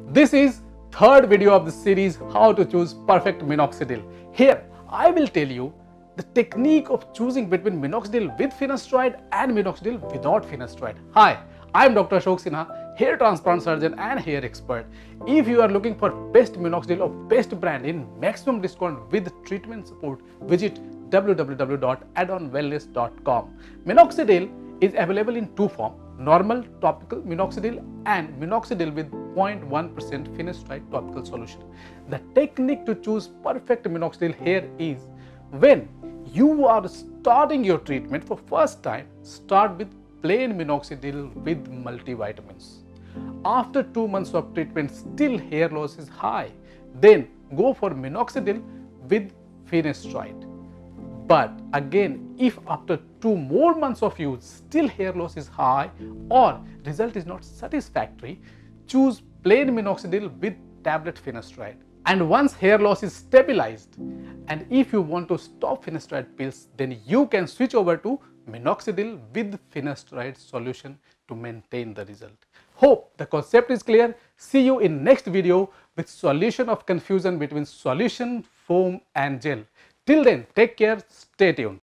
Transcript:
This is third video of the series how to choose perfect minoxidil. Here I will tell you the technique of choosing between minoxidil with finasteride and minoxidil without finasteride. Hi, I am Dr. Ashok Sinha, hair transplant surgeon and hair expert. If you are looking for best minoxidil or best brand in maximum discount with treatment support, visit www.addonwellness.com. Minoxidil is available in two forms: normal topical minoxidil and minoxidil with 0.1% finasteride topical solution. The technique to choose perfect minoxidil here is, when you are starting your treatment for first time, start with plain minoxidil with multivitamins. After 2 months of treatment still hair loss is high, then go for minoxidil with finasteride. But again, if after 2 more months of use still hair loss is high or result is not satisfactory, choose plain minoxidil with tablet finasteride. And once hair loss is stabilized, and if you want to stop finasteride pills, then you can switch over to minoxidil with finasteride solution to maintain the result. Hope the concept is clear. See you in next video with solution of confusion between solution, foam and gel. Till then, take care, stay tuned.